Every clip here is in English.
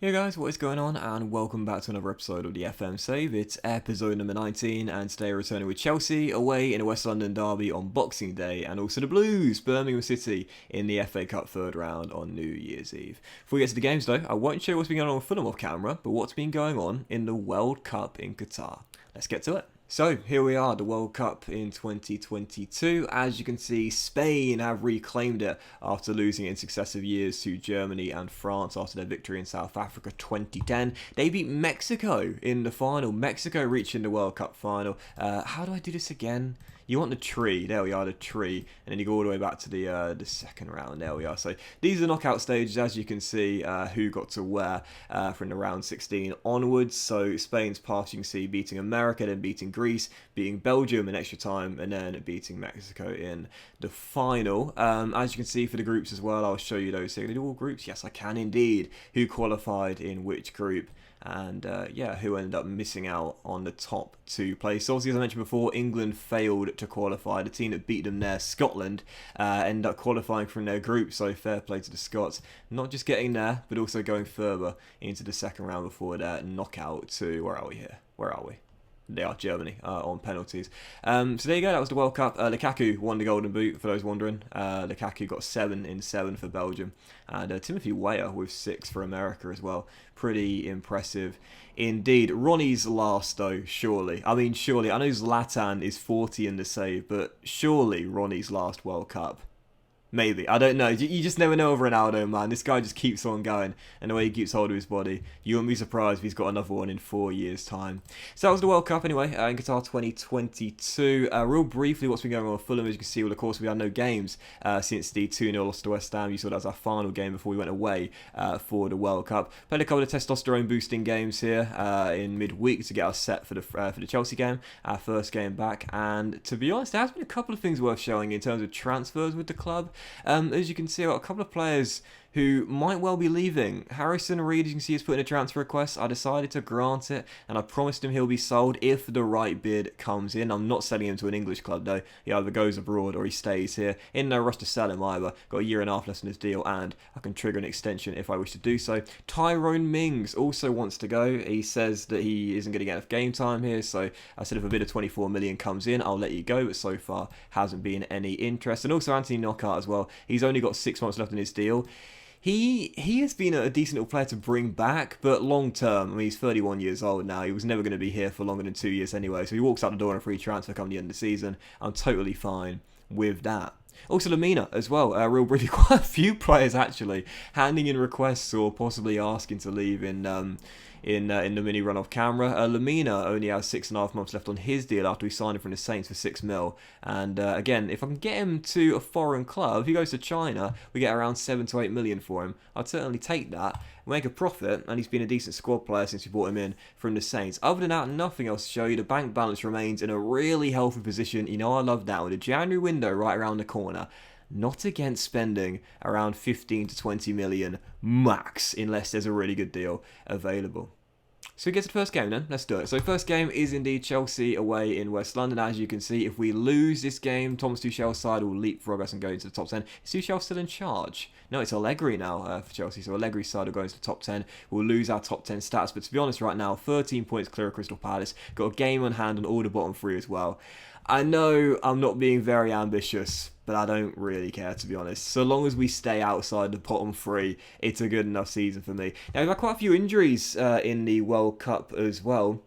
Hey guys, what is going on, and welcome back to another episode of the FM Save. It's episode number 19, and today we're returning with Chelsea away in a West London derby on Boxing Day, and also the Blues, Birmingham City, in the FA Cup third round on New Year's Eve. Before we get to the games though, I won't show you what's been going on with Fulham off camera, but what's been going on in the World Cup in Qatar. Let's get to it. So here we are, the World Cup in 2022. As you can see, Spain have reclaimed it after losing in successive years to Germany and France after their victory in South Africa 2010. They beat Mexico in the final. Mexico reaching the World Cup final. How do I do this again? You want the tree, there we are, the tree, and then you go all the way back to the second round, there we are. So these are knockout stages, as you can see, who got to where from the round 16 onwards. So Spain's path, you can see, beating America, then beating Greece, beating Belgium in extra time, and then beating Mexico in the final. As you can see for the groups as well, I'll show you those here. Can I do all groups? Yes, I can indeed. Who qualified in which group? And who ended up missing out on the top two places. Obviously, as I mentioned before, England failed to qualify. The team that beat them there, Scotland, ended up qualifying from their group, so fair play to the Scots. Not just getting there, but also going further into the second round before their knockout to, where are we here? Where are we? They are Germany on penalties. So there you go, that was the World Cup. Lukaku won the Golden Boot, for those wondering. Lukaku got 7 in 7 for Belgium. And Timothy Weah with 6 for America as well. Pretty impressive indeed. Ronnie's last though, surely. I mean, surely. I know Zlatan is 40 in the save, but surely Ronnie's last World Cup. Maybe. I don't know. You just never know with Ronaldo, man. This guy just keeps on going. And the way he keeps hold of his body, you wouldn't be surprised if he's got another one in 4 years' time. So that was the World Cup anyway, in Qatar 2022. Real briefly, what's been going on with Fulham, as you can see, well, of course, we had no games since the 2-0 loss to West Ham. You saw that as our final game before we went away for the World Cup. Played a couple of testosterone-boosting games here in midweek to get us set for the Chelsea game, our first game back. And to be honest, there has been a couple of things worth showing in terms of transfers with the club. As you can see, I've got a couple of players who might well be leaving. Harrison Reed, as you can see, has put in a transfer request. I decided to grant it, and I promised him he'll be sold if the right bid comes in. I'm not selling him to an English club, though. He either goes abroad or he stays here. In no rush to sell him either. Got a year and a half left on his deal, and I can trigger an extension if I wish to do so. Tyrone Mings also wants to go. He says that he isn't going to get enough game time here, so I said if a bid of 24 million comes in, I'll let you go, but so far hasn't been any interest. And also Anthony Knockaert as well. He's only got 6 months left on his deal. He has been a decent little player to bring back, but long term, I mean, he's 31 years old now. He was never going to be here for longer than 2 years anyway, so he walks out the door on a free transfer come the end of the season. I'm totally fine with that. Also Lamina as well, real briefly, quite a few players actually handing in requests or possibly asking to leave in the mini run off camera. Lamina only has 6.5 months left on his deal after he signed him from the Saints for 6 mil. And again, if I can get him to a foreign club, if he goes to China, we get around 7 to 8 million for him. I'd certainly take that, make a profit, and he's been a decent squad player since we brought him in from the Saints. Other than that, nothing else to show you. The bank balance remains in a really healthy position. You know I love that. With the January window right around the corner, not against spending around 15 to 20 million max, unless there's a really good deal available. So we get to the first game then, let's do it. So first game is indeed Chelsea away in West London. As you can see, if we lose this game, Thomas Tuchel's side will leapfrog us and go into the top 10. Is Tuchel still in charge? No, it's Allegri now for Chelsea. So Allegri's side will go into the top 10. We'll lose our top 10 stats. But to be honest right now, 13 points clear of Crystal Palace. Got a game on hand on all the bottom 3 as well. I know I'm not being very ambitious, but I don't really care, to be honest. So long as we stay outside the bottom 3, it's a good enough season for me. Now, we've had quite a few injuries in the World Cup as well.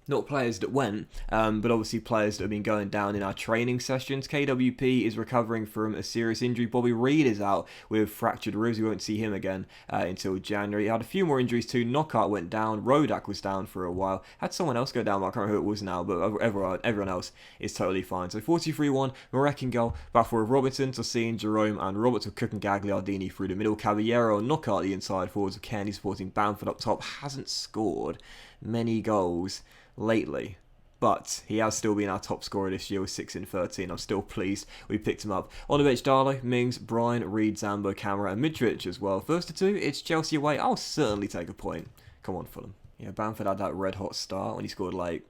Not players that went, but obviously players that have been going down in our training sessions. KWP is recovering from a serious injury. Bobby Reed is out with fractured ribs. We won't see him again until January. He had a few more injuries too. Knockaert went down. Rodak was down for a while. Had someone else go down, but I can't remember who it was now, but everyone else is totally fine. So 43-1, Marek in goal. Back for Robertson, Tosin, Jerome, and Roberts with Cook and Gagliardini through the middle. Caballero and Knockaert the inside forwards of Kenny supporting Bamford up top. Hasn't scored many goals lately, but he has still been our top scorer this year with 6 in 13. I'm still pleased we picked him up. On the bench, Darlow, Mings, Bryan, Reed, Zambo, Camara, and Mitrovic as well. First to 2, it's Chelsea away. I'll certainly take a point. Come on, Fulham. Yeah, Bamford had that red hot start when he scored like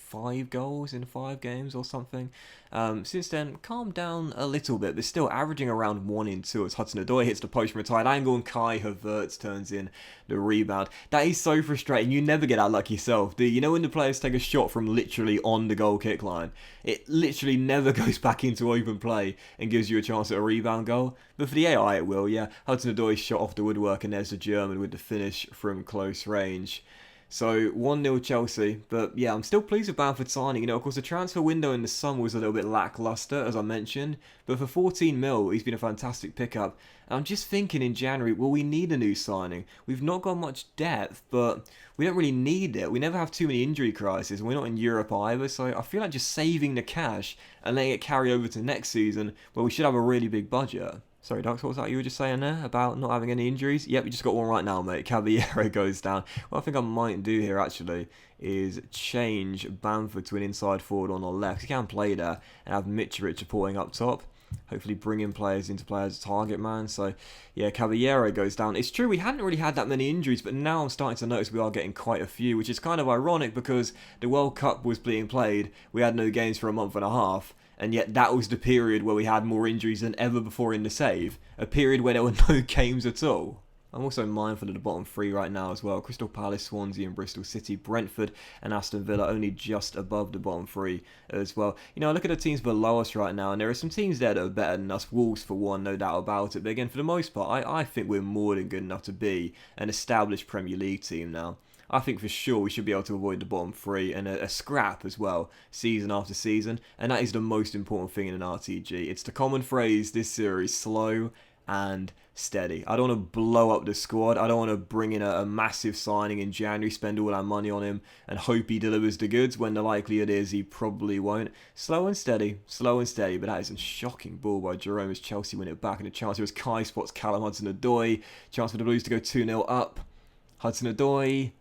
5 goals in 5 games or something. Since then, calmed down a little bit, but still averaging around 1 in 2 as Hudson-Odoi hits the post from a tight angle and Kai Havertz turns in the rebound. That is so frustrating. You never get that luck yourself, do you? You know when the players take a shot from literally on the goal kick line? It literally never goes back into open play and gives you a chance at a rebound goal. But for the AI it will, yeah. Hudson-Odoi shot off the woodwork and there's the German with the finish from close range. So 1-0 Chelsea, but yeah, I'm still pleased with Bamford signing. You know, of course, the transfer window in the summer was a little bit lackluster, as I mentioned, but for 14 mil, he's been a fantastic pickup. And I'm just thinking in January, will we need a new signing? We've not got much depth, but we don't really need it. We never have too many injury crises, and we're not in Europe either, so I feel like just saving the cash and letting it carry over to next season, where we should have a really big budget. Sorry, Docs, what was that you were just saying there about not having any injuries? Yep, we just got one right now, mate. Caballero goes down. What I think I might do here, actually, is change Bamford to an inside forward on our left. He can play there and have Mitrovic supporting up top. Hopefully bringing players into players' target man. So, yeah, Caballero goes down. It's true, we hadn't really had that many injuries, but now I'm starting to notice we are getting quite a few, which is kind of ironic because the World Cup was being played. We had no games for a month and a half. And yet that was the period where we had more injuries than ever before in the save. A period where there were no games at all. I'm also mindful of the bottom 3 right now as well. Crystal Palace, Swansea and Bristol City, Brentford and Aston Villa only just above the bottom 3 as well. You know, I look at the teams below us right now and there are some teams there that are better than us. Wolves for one, no doubt about it. But again, for the most part, I think we're more than good enough to be an established Premier League team now. I think for sure we should be able to avoid the bottom 3 and a scrap as well, season after season. And that is the most important thing in an RTG. It's the common phrase this series, slow and steady. I don't want to blow up the squad. I don't want to bring in a massive signing in January, spend all our money on him and hope he delivers the goods when the likelihood is he probably won't. Slow and steady. But that is a shocking ball by Jerome as Chelsea win it back. And a chance here as Kai spots Callum Hudson-Odoi. Chance for the Blues to go 2-0 up. Hudson-Odoi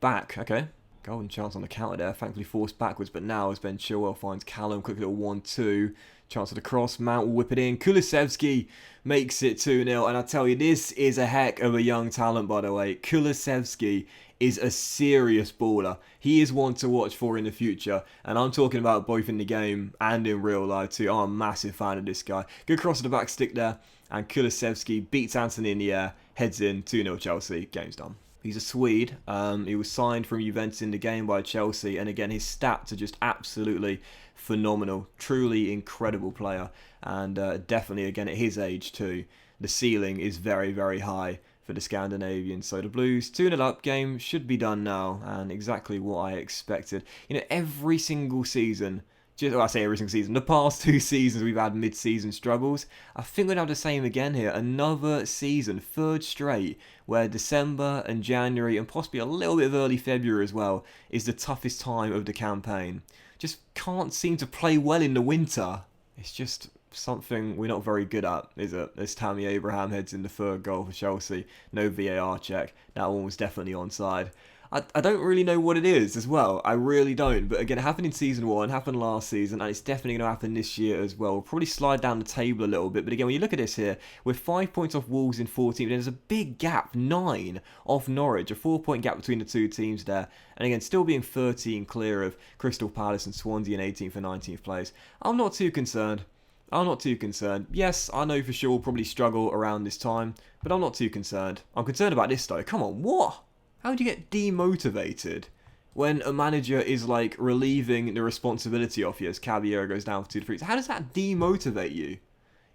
back, okay. Golden chance on the counter there, thankfully forced backwards, but now as Ben Chilwell finds Callum, quick little 1-2, chance for the cross, Mount will whip it in, Kulusevski makes it 2-0, and I tell you, this is a heck of a young talent, by the way. Kulusevski is a serious baller. He is one to watch for in the future, and I'm talking about both in the game and in real life too. I'm a massive fan of this guy. Good cross to the back stick there, and Kulusevski beats Anthony in the air, heads in, 2-0 Chelsea, game's done. He's a Swede. He was signed from Juventus in the game by Chelsea. And again, his stats are just absolutely phenomenal. Truly incredible player. And definitely, again, at his age too, the ceiling is very, very high for the Scandinavians. So the Blues, 2-0 up, game should be done now. And exactly what I expected. You know, every single season, the past 2 seasons we've had mid-season struggles. I think we'd have the same again here. Another season, 3rd straight, where December and January and possibly a little bit of early February as well is the toughest time of the campaign. Just can't seem to play well in the winter. It's just something we're not very good at, is it? As Tammy Abraham heads in the 3rd goal for Chelsea. No VAR check. That one was definitely onside. I don't really know what it is as well. I really don't. But again, it happened in Season 1, happened last season, and it's definitely going to happen this year as well. We'll probably slide down the table a little bit. But again, when you look at this here, we're 5 points off Wolves in 14. There's a big gap, 9 off Norwich. A 4-point gap between the 2 teams there. And again, still being 13 clear of Crystal Palace and Swansea in 18th and 19th place. I'm not too concerned. Yes, I know for sure we'll probably struggle around this time, but I'm not too concerned. I'm concerned about this though. Come on, what? How do you get demotivated when a manager is like relieving the responsibility off you as Caballero goes down for 2 defeats? How does that demotivate you?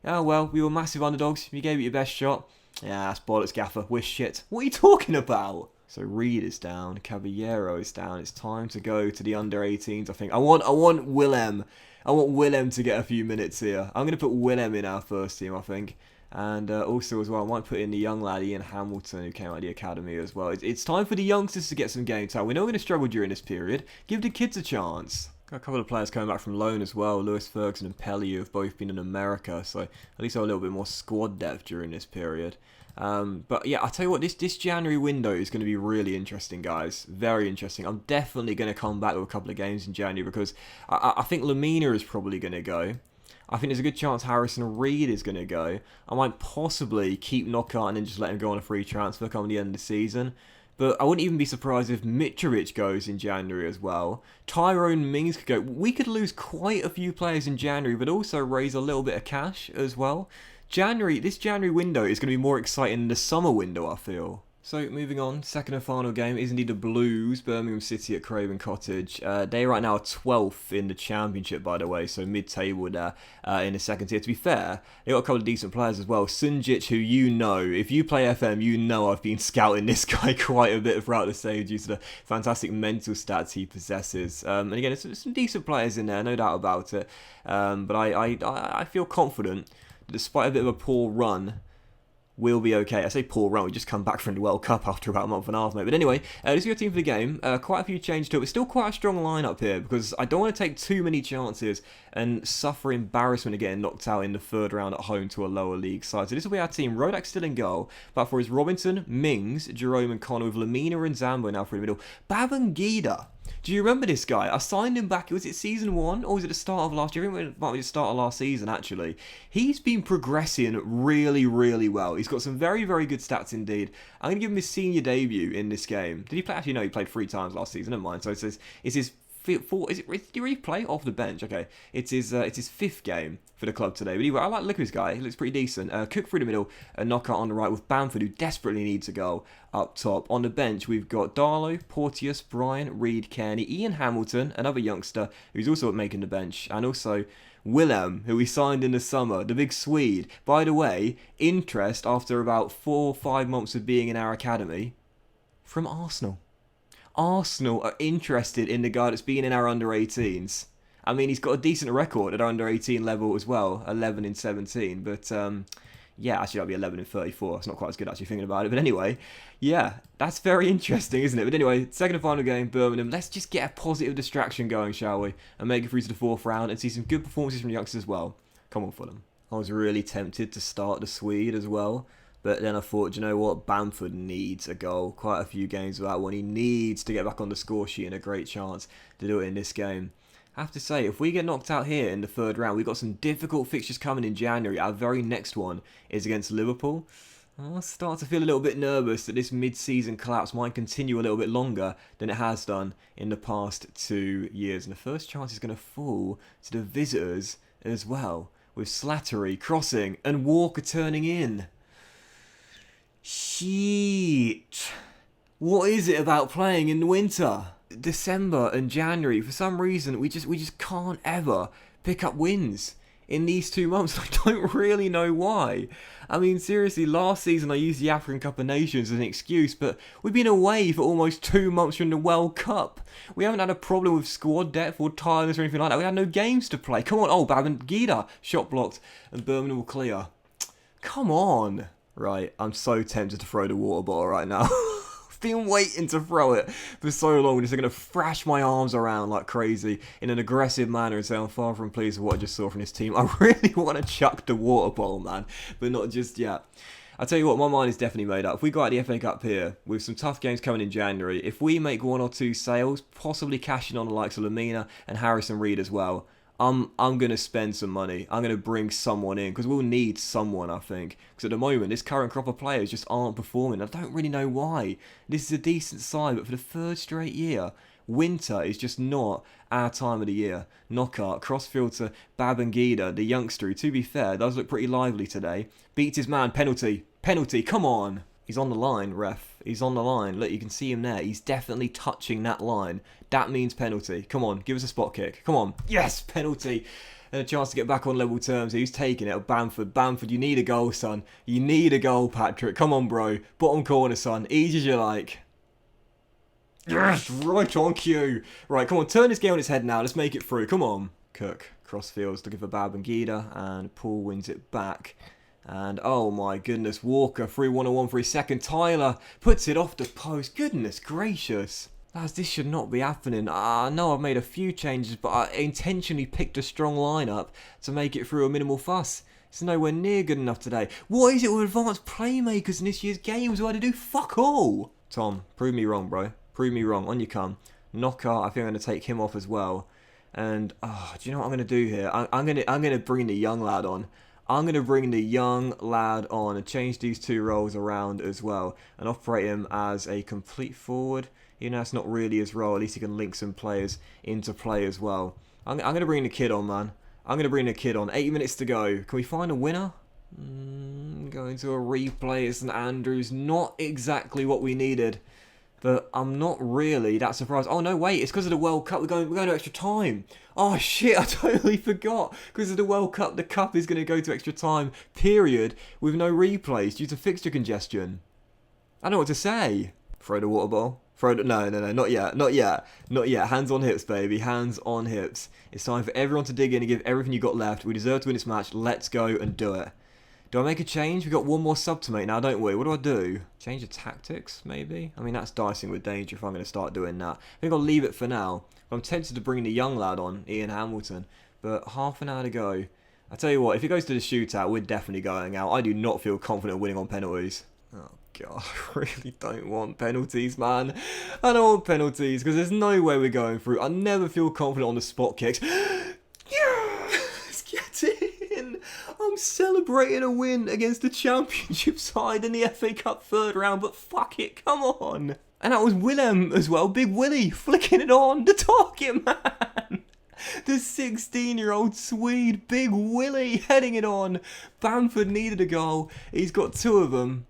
Oh well, we were massive underdogs. You gave it your best shot. Yeah, that's bollocks, Gaffer. We're shit. What are you talking about? So Reed is down, Caballero is down. It's time to go to the under-18s. I think I want Willem. I want Willem to get a few minutes here. I'm going to put Willem in our first team, I think. And also as well, I might put in the young lad Ian Hamilton who came out of the academy as well. It's time for the youngsters to get some game time. We know we're going to struggle during this period. Give the kids a chance. Got a couple of players coming back from loan as well. Lewis Ferguson and Pelly have both been in America, so at least have a little bit more squad depth during this period. But yeah, I'll tell you what, this January window is going to be really interesting, guys. Very interesting. I'm definitely going to come back with a couple of games in January because I think Lamina is probably going to go. I think there's a good chance Harrison Reed is going to go. I might possibly keep Knockout and then just let him go on a free transfer come the end of the season. But I wouldn't even be surprised if Mitrovic goes in January as well. Tyrone Mings could go. We could lose quite a few players in January, but also raise a little bit of cash as well. This January window is going to be more exciting than the summer window, I feel. So moving on, second and final game is indeed the Blues, Birmingham City at Craven Cottage. They right now are 12th in the Championship, by the way, so mid-table there in the second tier. To be fair, they got a couple of decent players as well. Sunjic, who you know, if you play FM, you know I've been scouting this guy quite a bit throughout the stage due to the fantastic mental stats he possesses. And again, there's some decent players in there, no doubt about it. But I feel confident, despite a bit of a poor run, we'll be okay. I say poor run, we just come back from the World Cup after about a month and a half, mate. But anyway, this is your team for the game. Quite a few changes to it, but still quite a strong lineup here because I don't want to take too many chances and suffer embarrassment of getting knocked out in the third round at home to a lower league side. So this will be our team. Rodak still in goal. Back for is Robinson, Mings, Jerome and Connor with Lamina and Zambo now for the middle. Babangida. Do you remember this guy? I signed him back, was it season 1 or was it the start of last year? I think it might be the start of last season actually. He's been progressing really, really well. He's got some very, very good stats indeed. I'm going to give him his senior debut in this game. Did he play? Actually no, he played 3 times last season, never mind. So it's his four, did he really play off the bench? Okay, it's his 5th game for the club today. But anyway, I like the look of this guy. He looks pretty decent. Cook through the middle, a knockout on the right with Bamford, who desperately needs a goal up top. On the bench, we've got Darlow, Porteous, Bryan, Reed, Kearney, Ian Hamilton, another youngster who's also making the bench, and also Willem, who we signed in the summer, the big Swede. By the way, interest after about 4 or 5 months of being in our academy from Arsenal. Arsenal are interested in the guy that's been in our under-18s. I mean, he's got a decent record at our under-18 level as well, 11 in 17. But, yeah, actually, that'll be 11 in 34. It's not quite as good, actually, thinking about it. But anyway, yeah, that's very interesting, isn't it? But anyway, second and final game, Birmingham. Let's just get a positive distraction going, shall we? And make it through to the 4th round and see some good performances from the youngsters as well. Come on, Fulham. I was really tempted to start the Swede as well. But then I thought, you know what, Bamford needs a goal. Quite a few games without one. He needs to get back on the score sheet and a great chance to do it in this game. I have to say, if we get knocked out here in the 3rd round, we've got some difficult fixtures coming in January. Our very next one is against Liverpool. I start to feel a little bit nervous that this mid-season collapse might continue a little bit longer than it has done in the past 2 years. And the first chance is going to fall to the visitors as well, with Slattery crossing and Walker turning in. Shit. What is it about playing in the winter? December and January, for some reason, we just can't ever pick up wins in these 2 months. I don't really know why. I mean, seriously, last season I used the African Cup of Nations as an excuse, but we've been away for almost 2 months from the World Cup. We haven't had a problem with squad depth or tiredness or anything like that. We had no games to play. Come on, oh, Babangida, shot blocked, and Birmingham will clear. Come on. Right, I'm so tempted to throw the water bottle right now. I've been waiting to throw it for so long. I'm just going to thrash my arms around like crazy in an aggressive manner and say I'm far from pleased with what I just saw from this team. I really want to chuck the water bottle, man, but not just yet. I'll tell you what, my mind is definitely made up. If we go out the FA Cup here, with some tough games coming in January, if we make 1 or 2 sales, possibly cashing on the likes of Lamina and Harrison Reed as well, I'm going to spend some money. I'm going to bring someone in because we'll need someone, I think. Because at the moment, this current crop of players just aren't performing. I don't really know why. This is a decent side, but for the 3rd straight year, winter is just not our time of the year. Knockout, crossfield to Babangida, the youngster, who, to be fair, does look pretty lively today. Beats his man, penalty. Penalty, come on. He's on the line, ref. He's on the line. Look, you can see him there. He's definitely touching that line. That means penalty. Come on, give us a spot kick. Come on. Yes, penalty. And a chance to get back on level terms. Who's taking it? Bamford. Bamford, you need a goal, son. You need a goal, Patrick. Come on, bro. Bottom corner, son. Easy as you like. Yes, right on cue. Right, come on, turn this game on its head now. Let's make it through. Come on. Cook, crossfields, looking for Babangida, and Paul wins it back. And oh my goodness, Walker, 3-1-1 for his second. Tyler puts it off the post. Goodness gracious. Lads, this should not be happening. I know I've made a few changes, but I intentionally picked a strong lineup to make it through a minimal fuss. It's nowhere near good enough today. What is it with advanced playmakers in this year's games? What do I do? Fuck all. Tom, prove me wrong, bro. Prove me wrong. On you come. Knockout, I think I'm going to take him off as well. And, do you know what I'm going to do here? I'm going to bring the young lad on. I'm going to bring the young lad on and change these 2 roles around as well and operate him as a complete forward. You know, that's not really his role. At least he can link some players into play as well. I'm going to bring the kid on, man. I'm going to bring the kid on. 8 minutes to go. Can we find a winner? Going to a replay at St Andrews. Not exactly what we needed. But I'm not really that surprised. Oh, no, wait. It's because of the World Cup. We're going to extra time. Oh, shit. I totally forgot. Because of the World Cup, the Cup is going to go to extra time, period, with no replays due to fixture congestion. I don't know what to say. Throw the water ball. No, not yet. Not yet. Hands on hips, baby. Hands on hips. It's time for everyone to dig in and give everything you got left. We deserve to win this match. Let's go and do it. Do I make a change? We've got 1 more sub to make now, don't we? What do I do? Change the tactics, maybe? I mean, that's dicing with danger if I'm going to start doing that. I think I'll leave it for now. I'm tempted to bring the young lad on, Ian Hamilton. But half an hour to go. I tell you what, if it goes to the shootout, we're definitely going out. I do not feel confident winning on penalties. Oh, God, I really don't want penalties, man. I don't want penalties, because there's no way we're going through. I never feel confident on the spot kicks. Yes! Get in! I'm celebrating a win against the Championship side in the FA Cup 3rd round, but fuck it, come on. And that was Willem as well, Big Willie, flicking it on, the target man. The 16-year-old Swede, Big Willie, heading it on. Bamford needed a goal, he's got 2 of them.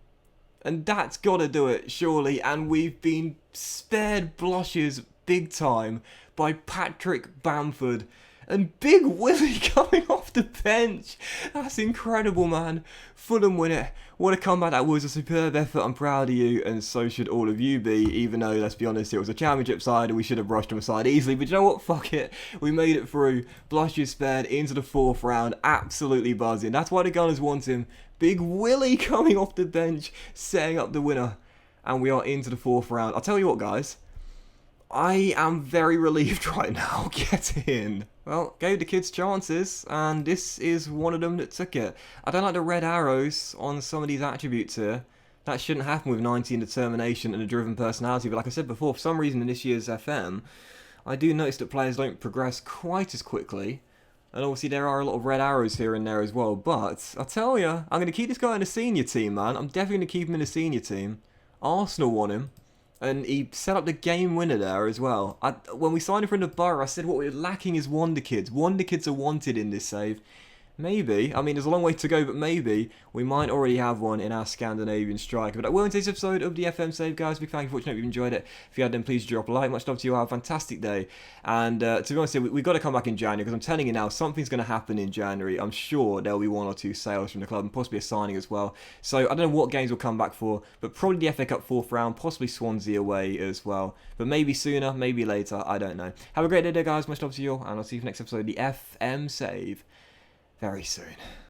And that's got to do it, surely. And we've been spared blushes big time by Patrick Bamford. And Big Willie coming off the bench. That's incredible, man. Fulham win it. What a comeback that was. A superb effort. I'm proud of you. And so should all of you be. Even though, let's be honest, it was a Championship side and we should have brushed them aside easily. But you know what? Fuck it. We made it through. Blushes spared into the 4th round. Absolutely buzzing. That's why the Gunners want him. Big Willie coming off the bench. Setting up the winner. And we are into the 4th round. I'll tell you what, guys. I am very relieved right now. Get in. Well, gave the kids chances, and this is one of them that took it. I don't like the red arrows on some of these attributes here. That shouldn't happen with 19 determination and a driven personality, but like I said before, for some reason in this year's FM, I do notice that players don't progress quite as quickly. And obviously there are a lot of red arrows here and there as well, but I'll tell you, I'm going to keep this guy in the senior team, man. I'm definitely going to keep him in the senior team. Arsenal want him. And he set up the game winner there as well. When we signed him from the Borough, I said what we're lacking is wonder kids. Wonder kids are wanted in this save. Maybe, I mean there's a long way to go, but maybe we might already have one in our Scandinavian striker. But that will end today's episode of the FM Save, guys. Big thank you for watching. Hope you've enjoyed it. If you had, then please drop a like. Much love to you. Have a fantastic day. And to be honest, we've got to come back in January, because I'm telling you now, something's going to happen in January. I'm sure there'll be 1 or 2 sales from the club and possibly a signing as well. So I don't know what games we'll come back for, but probably the FA Cup 4th round, possibly Swansea away as well. But maybe sooner, maybe later, I don't know. Have a great day, guys. Much love to you all, and I'll see you for the next episode of the FM Save very soon.